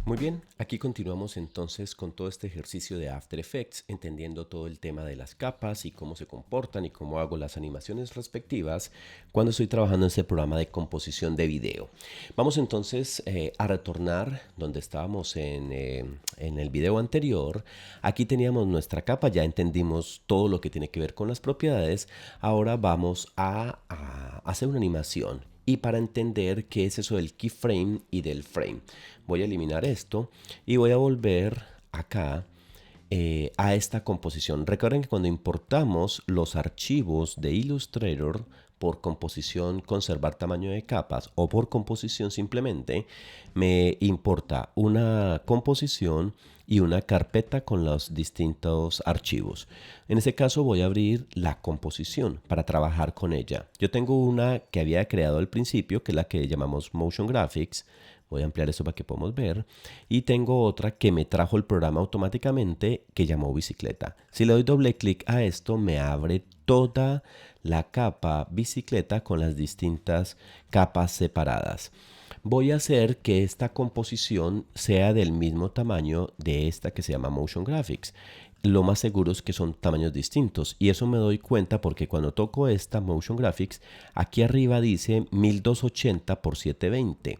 Muy bien, aquí continuamos entonces con todo este ejercicio de After Effects, entendiendo todo el tema de las capas y cómo se comportan y cómo hago las animaciones respectivas cuando estoy trabajando en ese programa de composición de video. Vamos entonces a retornar donde estábamos en el video anterior. Aquí teníamos nuestra capa, ya entendimos todo lo que tiene que ver con las propiedades. Ahora vamos a hacer una animación. Y para entender qué es eso del keyframe y del frame, voy a eliminar esto y voy a volver acá a esta composición. Recuerden que cuando importamos los archivos de Illustrator por composición conservar tamaño de capas o por composición simplemente, me importa una composición y una carpeta con los distintos archivos. En este caso voy a abrir la composición para trabajar con ella. Yo tengo una que había creado al principio, que es la que llamamos Motion Graphics. Voy a ampliar eso para que podamos ver. Y tengo otra que me trajo el programa automáticamente que llamó bicicleta. Si le doy doble clic a esto, me abre toda la capa bicicleta con las distintas capas separadas. Voy a hacer que esta composición sea del mismo tamaño de esta que se llama Motion Graphics. Lo más seguro es que son tamaños distintos y eso me doy cuenta porque cuando toco esta Motion Graphics, aquí arriba dice 1280 por 720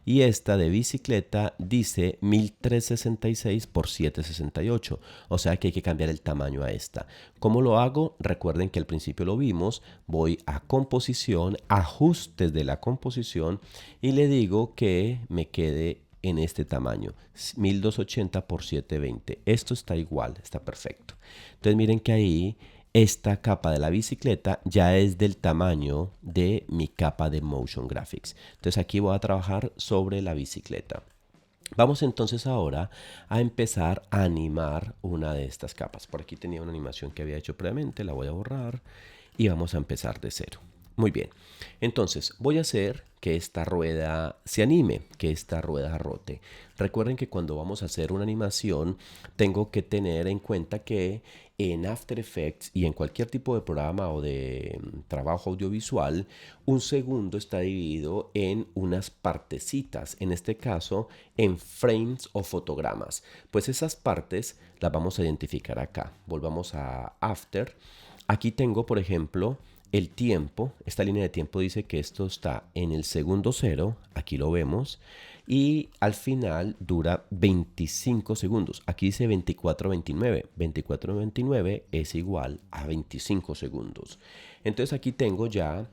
y esta de bicicleta dice 1366 por 768, o sea que hay que cambiar el tamaño a esta. ¿Cómo lo hago? Recuerden que al principio lo vimos, voy a composición, ajustes de la composición y le digo que me quede en este tamaño, 1280 por 720. Esto está igual, está perfecto. Entonces miren que ahí esta capa de la bicicleta ya es del tamaño de mi capa de Motion Graphics. Entonces aquí voy a trabajar sobre la bicicleta. Vamos entonces ahora a empezar a animar una de estas capas. Por aquí tenía una animación que había hecho previamente, la voy a borrar y vamos a empezar de cero. Muy bien, entonces voy a hacer que esta rueda se anime, que esta rueda rote. Recuerden que cuando vamos a hacer una animación tengo que tener en cuenta que en After Effects y en cualquier tipo de programa o de trabajo audiovisual, un segundo está dividido en unas partecitas, en este caso en frames o fotogramas. Pues esas partes las vamos a identificar acá. Volvamos a After. Aquí tengo, por ejemplo, el tiempo. Esta línea de tiempo dice que esto está en el segundo cero, aquí lo vemos, y al final dura 25 segundos. Aquí dice 24:29. 24:29 es igual a 25 segundos. Entonces aquí tengo ya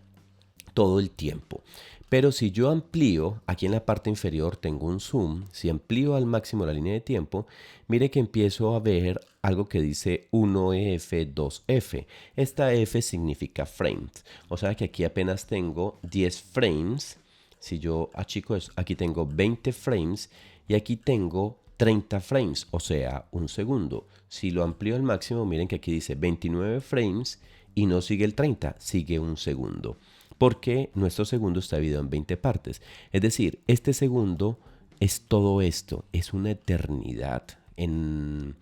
todo el tiempo. Pero si yo amplío, aquí en la parte inferior tengo un zoom, si amplío al máximo la línea de tiempo, mire que empiezo a ver algo que dice 1F, 2F. Esta F significa frames, o sea que aquí apenas tengo 10 frames. Si yo achico eso, aquí tengo 20 frames y aquí tengo 30 frames, o sea, un segundo. Si lo amplío al máximo, miren que aquí dice 29 frames y no sigue el 30, sigue un segundo. Porque nuestro segundo está dividido en 20 partes. Es decir, este segundo es todo esto, es una eternidad. En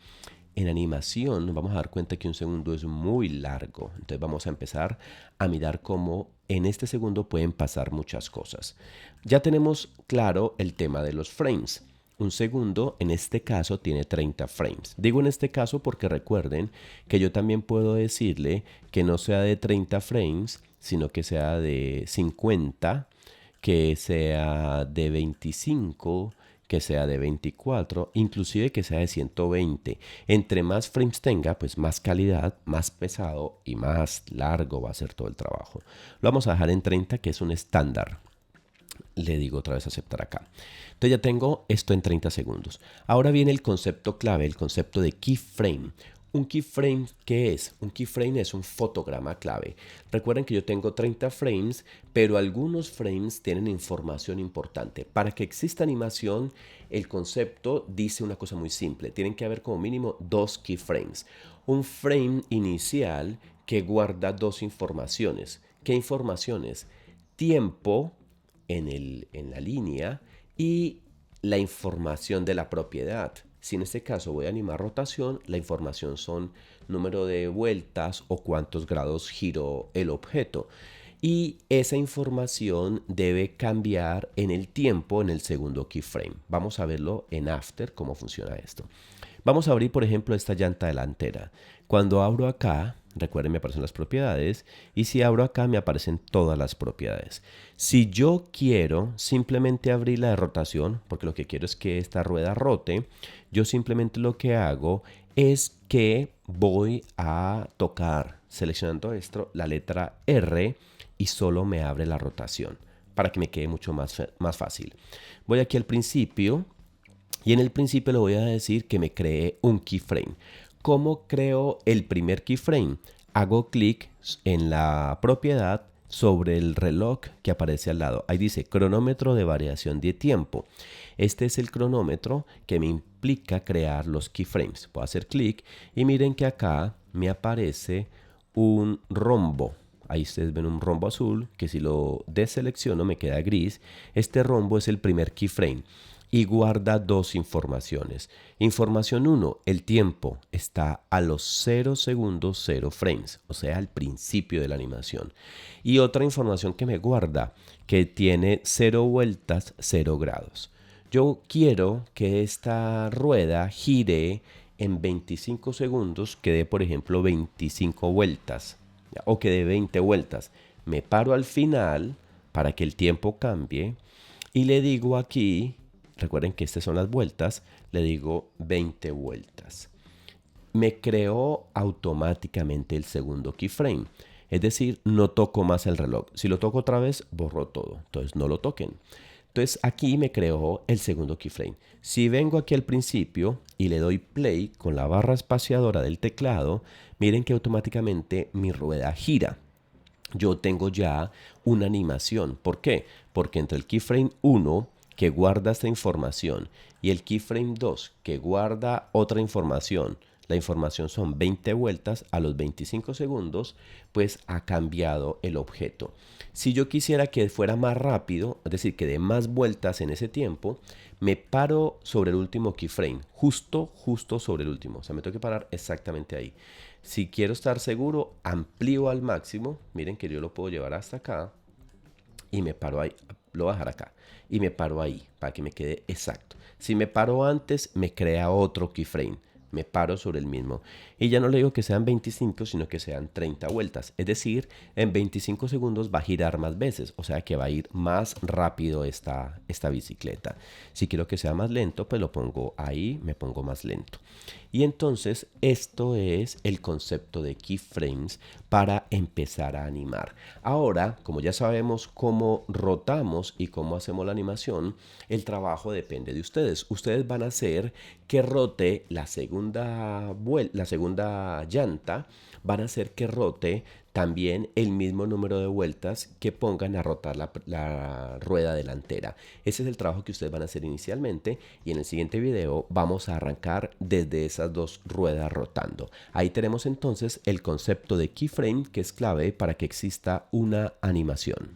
animación nos vamos a dar cuenta que un segundo es muy largo. Entonces vamos a empezar a mirar cómo en este segundo pueden pasar muchas cosas. Ya tenemos claro el tema de los frames. Un segundo, en este caso, tiene 30 frames. Digo en este caso porque recuerden que yo también puedo decirle que no sea de 30 frames, sino que sea de 50, que sea de 25, que sea de 24, inclusive que sea de 120. Entre más frames tenga, pues más calidad, más pesado y más largo va a ser todo el trabajo. Lo vamos a dejar en 30, que es un estándar. Le digo otra vez aceptar acá. Entonces ya tengo esto en 30 segundos. Ahora viene el concepto clave, el concepto de keyframe. ¿Un keyframe qué es? Un keyframe es un fotograma clave. Recuerden que yo tengo 30 frames, pero algunos frames tienen información importante. Para que exista animación, el concepto dice una cosa muy simple. Tienen que haber como mínimo 2 keyframes. Un frame inicial que guarda 2 informaciones. ¿Qué informaciones? Tiempo en la línea y la información de la propiedad. Si en este caso voy a animar rotación, la información son número de vueltas o cuántos grados giró el objeto. Y esa información debe cambiar en el tiempo en el segundo keyframe. Vamos a verlo en After, cómo funciona esto. Vamos a abrir, por ejemplo, esta llanta delantera. Cuando abro acá, recuerden, me aparecen las propiedades, y si abro acá me aparecen todas las propiedades. Si yo quiero simplemente abrir la de rotación, porque lo que quiero es que esta rueda rote, yo simplemente lo que hago es que voy a tocar, seleccionando esto, la letra R, y solo me abre la rotación para que me quede mucho más fácil. Voy aquí al principio y en el principio le voy a decir que me cree un keyframe. ¿Cómo creo el primer keyframe? Hago clic en la propiedad sobre el reloj que aparece al lado. Ahí dice cronómetro de variación de tiempo. Este es el cronómetro que me implica crear los keyframes. Puedo hacer clic y miren que acá me aparece un rombo. Ahí ustedes ven un rombo azul que si lo deselecciono me queda gris. Este rombo es el primer keyframe y guarda dos informaciones. Información 1, el tiempo está a los 0 segundos 0 frames, o sea, al principio de la animación. Y otra información que me guarda que tiene 0 vueltas 0 grados. Yo quiero que esta rueda gire en 25 segundos, que dé por ejemplo 25 vueltas. O que de 20 vueltas. Me paro al final para que el tiempo cambie y le digo aquí, recuerden que estas son las vueltas, le digo 20 vueltas. Me creó automáticamente el segundo keyframe. Es decir, no toco más el reloj. Si lo toco otra vez, borro todo. Entonces no lo toquen. Entonces aquí me creó el segundo keyframe. Si vengo aquí al principio y le doy play con la barra espaciadora del teclado, miren que automáticamente mi rueda gira. Yo tengo ya una animación. ¿Por qué? Porque entre el keyframe 1 que guarda esta información y el keyframe 2 que guarda otra información, la información son 20 vueltas a los 25 segundos, pues ha cambiado el objeto. Si yo quisiera que fuera más rápido, es decir, que dé más vueltas en ese tiempo, me paro sobre el último keyframe, justo sobre el último. O sea, me tengo que parar exactamente ahí. Si quiero estar seguro, amplío al máximo. Miren que yo lo puedo llevar hasta acá y me paro ahí. Lo voy a dejar acá y me paro ahí para que me quede exacto. Si me paro antes, me crea otro keyframe. Me paro sobre el mismo. Y ya no le digo que sean 25, sino que sean 30 vueltas. Es decir, en 25 segundos va a girar más veces. O sea que va a ir más rápido esta bicicleta. Si quiero que sea más lento, pues lo pongo ahí, me pongo más lento. Y entonces esto es el concepto de keyframes para empezar a animar. Ahora, como ya sabemos cómo rotamos y cómo hacemos la animación, el trabajo depende de ustedes. Ustedes van a hacer que rote la segunda llanta, van a hacer que rote también el mismo número de vueltas que pongan a rotar la rueda delantera. Ese es el trabajo que ustedes van a hacer inicialmente y en el siguiente video vamos a arrancar desde esas dos ruedas rotando. Ahí tenemos entonces el concepto de keyframe, que es clave para que exista una animación.